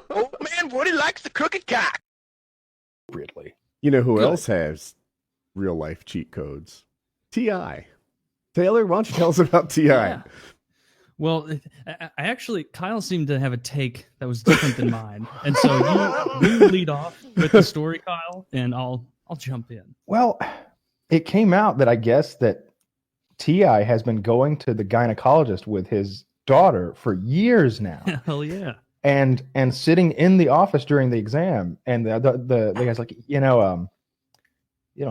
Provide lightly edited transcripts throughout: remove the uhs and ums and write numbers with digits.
Old man Woody likes the crooked cock. Appropriately. You know who Good. else has real life cheat codes? T.I. Taylor, why don't you tell us about T.I.? Yeah. Well, I actually, Kyle seemed to have a take that was different than mine. And so you lead off with the story, Kyle, and I'll jump in. Well, it came out that I guess that T.I. has been going to the gynecologist with his daughter for years now. Hell yeah. And sitting in the office during the exam, and the guy's like, you don't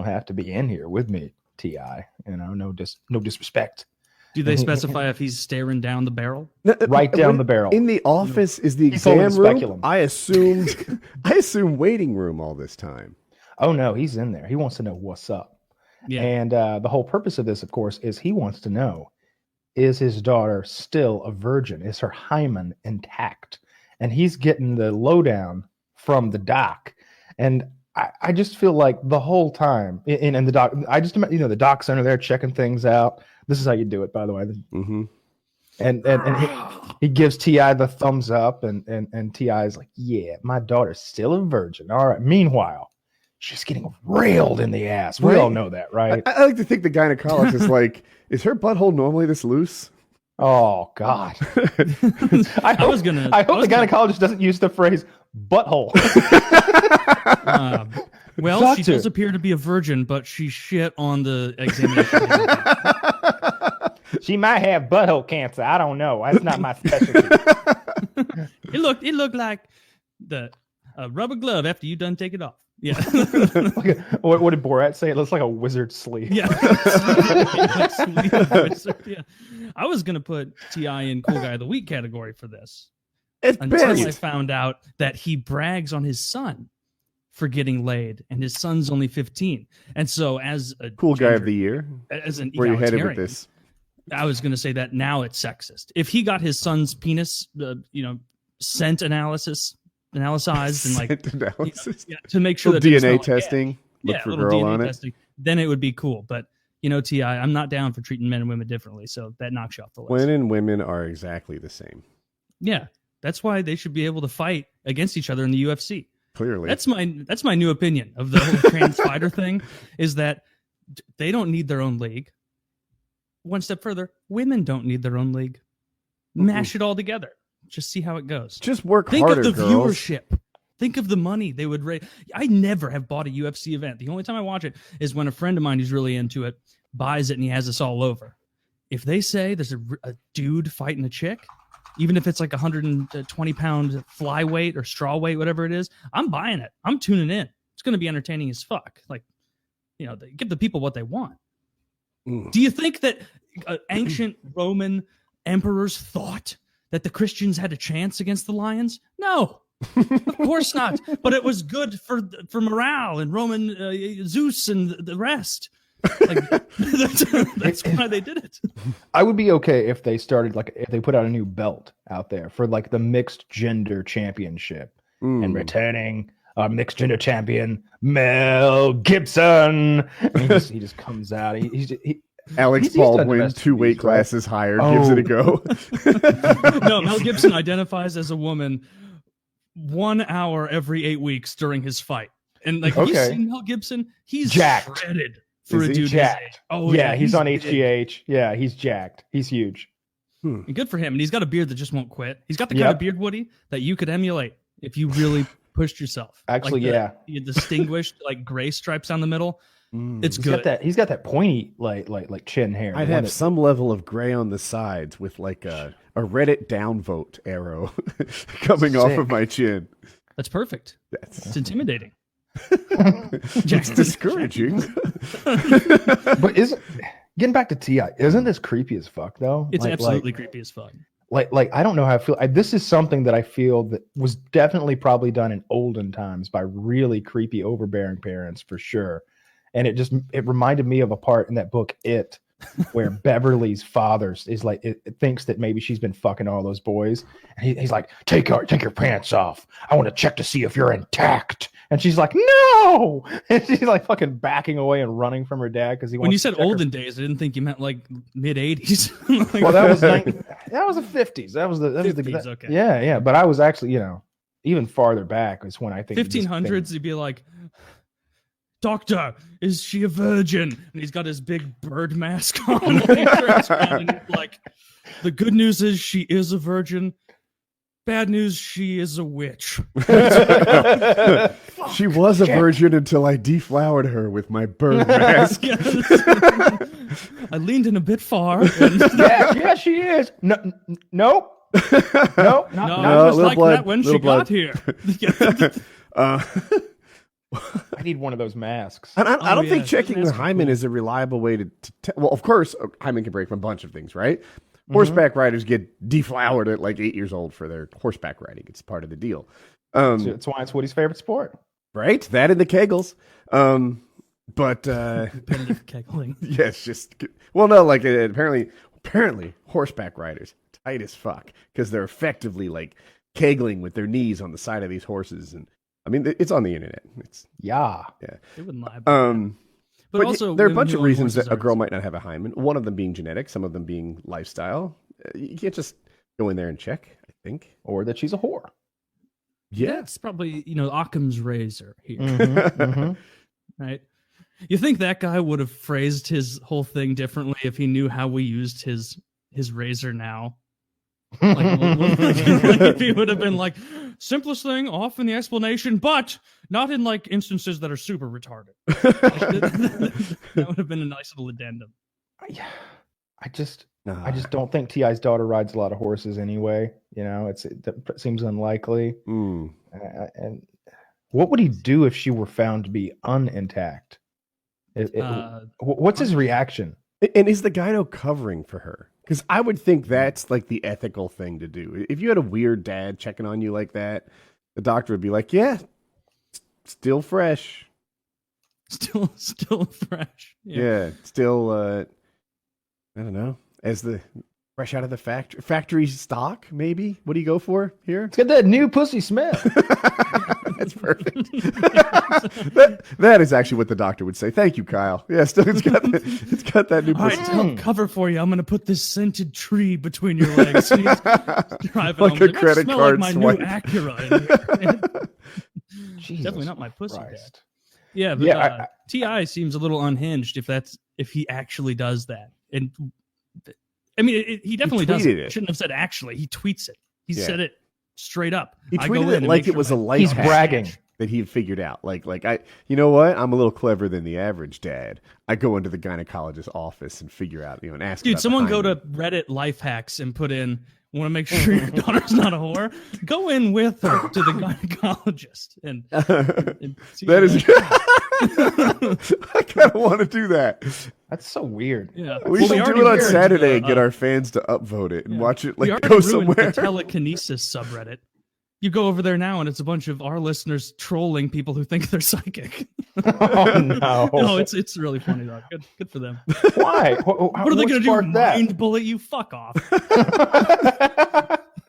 have to be in here with me, T.I. No disrespect. Do they specify if he's staring down the barrel? Right down the barrel. In the office is the He told me exam the room. speculum. I assumed waiting room all this time. Oh no, he's in there. He wants to know what's up. Yeah. And the whole purpose of this, of course, is he wants to know, is his daughter still a virgin? Is her hymen intact? And he's getting the lowdown from the doc. And I just feel like the whole time, and the doc, I just imagine, the doc's under there checking things out. This is how you do it, by the way. Mm-hmm. And he gives T.I. the thumbs up, and T.I. is like, yeah, my daughter's still a virgin. All right. Meanwhile, she's getting railed in the ass. We all know that, right? I like to think the gynecologist is like, is her butthole normally this loose? Oh God! I hope the gynecologist doesn't use the phrase butthole. Well, Doctor. she does appear to be a virgin, but she shit on the examination. She might have butthole cancer. I don't know. That's not my specialty. It looked like the rubber glove after you done take it off. Yeah. What did Borat say? It looks like a wizard's sleeve. Yeah. Yeah. I was gonna put T.I. in Cool Guy of the Week category for this. Until I found out that he brags on his son for getting laid, and his son's only 15. And so, as a Cool Guy of the Year, as an where you headed with egalitarian, this? I was going to say that now it's sexist. If he got his son's penis, scent analyzed and Scent analysis? to make sure that DNA testing, look for girl DNA on testing, then it would be cool. But T.I., I'm not down for treating men and women differently, so that knocks you off the list. Men and women are exactly the same. Yeah, that's why they should be able to fight against each other in the UFC. Clearly, that's my new opinion of the whole trans fighter thing, is that they don't need their own league. One step further, women don't need their own league. Mash it all together. Just see how it goes. Just work Think harder, of the girls. viewership. Think of the money they would raise. I never have bought a UFC event. The only time I watch it is when a friend of mine who's really into it buys it and he has us all over. If they say there's a dude fighting a chick, even if it's like 120-pound flyweight or straw weight, whatever it is, I'm buying it. I'm tuning in. It's going to be entertaining as fuck. Like, they give the people what they want. Do you think that ancient Roman emperors thought that the Christians had a chance against the lions? No, of course not. But it was good for morale and Roman Zeus and the rest. Like, that's why they did it. I would be okay if they started, if they put out a new belt out there for the mixed gender championship, and returning our mixed gender champion Mel Gibson. And he just comes out. Alex Baldwin, 2 weight classes higher, gives it a go. No, Mel Gibson identifies as a woman 1 hour every 8 weeks during his fight. And have you seen Mel Gibson? He's jacked. shredded for a dude jacked. his age. Oh yeah, he's on HGH. Yeah, he's jacked. He's huge. And good for him. And he's got a beard that just won't quit. He's got the kind of beard, Woody, that you could emulate if you really pushed yourself. Actually, the distinguished gray stripes down the middle. It's good. He's got that pointy chin hair. I'd have some level of gray on the sides with a Reddit downvote arrow coming off of my chin. That's perfect. It's intimidating. It's discouraging. But getting back to T.I., isn't this creepy as fuck though? It's absolutely creepy as fuck. I don't know how I feel. This is something that I feel that was definitely probably done in olden times by really creepy, overbearing parents for sure. And it reminded me of a part in that book, It, where Beverly's father is it thinks that maybe she's been fucking all those boys. And he's like, take your pants off. I want to check to see if you're intact. And she's like, no. And she's fucking backing away and running from her dad because he wants. When you said olden days, I didn't think you meant mid 80s. Well, that was the 50s. That was the 50s, okay. Yeah. But I was actually, even farther back is when I think 1500s, he'd be like, "Doctor, is she a virgin?" And he's got his big bird mask on. And he's like, "The good news is she is a virgin. Bad news, she is a witch." She was a virgin until I deflowered her with my bird mask. I leaned in a bit far. And yeah, she is. Nope. Nope. Not just like blood, that when she blood. got here. I need one of those masks. And I don't think yeah, checking the hymen is a reliable way to well, of course, a hymen can break from a bunch of things, right? Horseback riders get deflowered at like 8 years old for their horseback riding. It's part of the deal. That's why it's Woody's favorite sport. Right? That and the kegels. But Competitive kegling. yes, just well, no, like apparently horseback riders tight as fuck because they're effectively like kegling with their knees on the side of these horses, and I mean it's on the internet. It's Yeah. They wouldn't lie about that. But also, there are a women bunch who of own reasons horses that a girl are- might not have a hymen. One of them being genetic, some of them being lifestyle. You can't just go in there and check, I think. Or that she's a whore. Yeah. That's probably, Occam's razor here, Mhm. right? You think that guy would have phrased his whole thing differently if he knew how we used his razor now? Like if he would have been like, simplest thing, off in the explanation, but not in like instances that are super retarded. That would have been a nice little addendum. I just don't think T.I.'s daughter rides a lot of horses anyway. It seems unlikely. And what would he do if she were found to be unintact? What's his reaction? And is the gyno covering for her? Because I would think that's like the ethical thing to do. If you had a weird dad checking on you like that, the doctor would be like, "Yeah, still fresh, Still fresh. yeah, still I don't know, as the fresh out of the factory stock. Maybe. What do you go for here? It's got that new pussy smell. That's perfect. that is actually what the doctor would say. Thank you, Kyle. Yeah, still it's got that new All right, pussy. to help cover for you, I'm going to put this scented tree between your legs. And he's driving Like home. a credit smell card like my swipe. new Acura. Jesus Definitely not my pussy, Christ. Dad. Yeah, but T.I. seems a little unhinged if he actually does that. And I mean, he definitely does. tweeted it. Shouldn't have said actually. He tweets it. He said it straight up. He I go tweeted in it and like make it sure was a my- life He's hack bragging. that he had figured out. Like you know what? I'm a little clever than the average dad. I go into the gynecologist's office and figure out, and ask. Dude, about someone the go to hymen. Reddit life hacks and put in, want to make sure your daughter's not a whore? Go in with her to the gynecologist and see That what is. I kind of want to do that. That's so weird. Yeah, We Well, should do already it on ruined Saturday and the, get our fans to upvote it and yeah. watch it we like already go ruined somewhere. the telekinesis subreddit. You go over there now, and it's a bunch of our listeners trolling people who think they're psychic. Oh no! No, it's really funny though. Good for them. Why? What are they going to do? sparked that? Mind bullet you? Fuck off.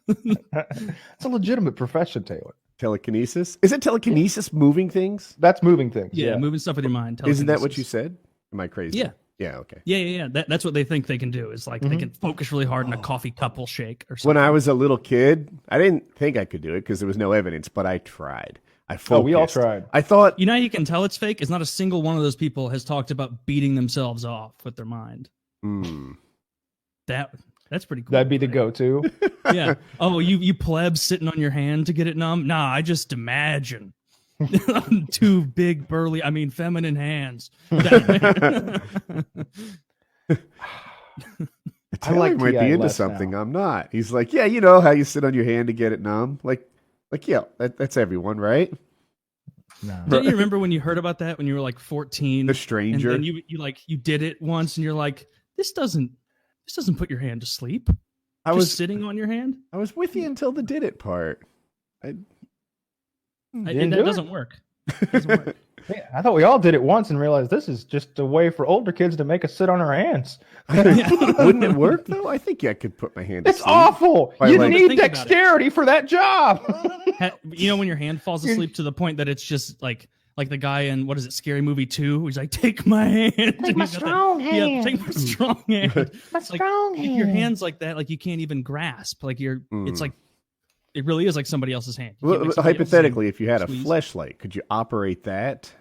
It's a legitimate profession, Taylor. Telekinesis? Is it telekinesis moving things? That's moving things. Yeah, moving stuff with your mind. Isn't that what telekinesis. you said? Am I crazy? Yeah. Yeah, okay. Yeah. That's what they think they can do. Is like they can focus really hard and a coffee cup will shake or something. When I was a little kid, I didn't think I could do it because there was no evidence, but I tried. I focused. Oh, we all tried. I thought, You know how you can tell it's fake? Is not a single one of those people has talked about beating themselves off with their mind. That's pretty cool. That'd be the right? go-to. Yeah. Oh, you plebs sitting on your hand to get it numb? Nah, I just imagine. Two big, burly, feminine hands. Taylor like might T.I. be into less something. now. I'm not. He's like, yeah, you know how you sit on your hand to get it numb? Like yeah, that's everyone, right? No. Don't you remember when you heard about that when you were like 14? The stranger. And you did it once and you're like, this doesn't put your hand to sleep. I Just was sitting on your hand? I was with you until the did it part. didn't That do it? doesn't work. Doesn't work. Yeah, I thought we all did it once and realized this is just a way for older kids to make us sit on our hands. Wouldn't it work though? I think I could put my hand to It's sleep. awful. I You like- need Think about it. dexterity for that job. When your hand falls asleep to the point that it's just like the guy in, what is it, Scary Movie 2? He's like, take my hand. Take my strong hand. Yeah, take my strong hand. My strong If your hand's like that, like you can't even grasp. Like it's like It really is like somebody else's hand. Well, Like somebody hypothetically, else's if you had a squeeze. fleshlight, could you operate that?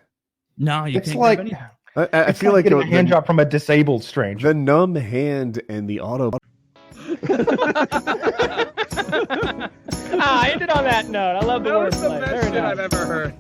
No, you It's can't. like grab any- I feel like getting a hand job from a disabled stranger. the numb hand and the auto. I ended on that note. I love the That was the wordplay. best Very shit nice. I've ever heard.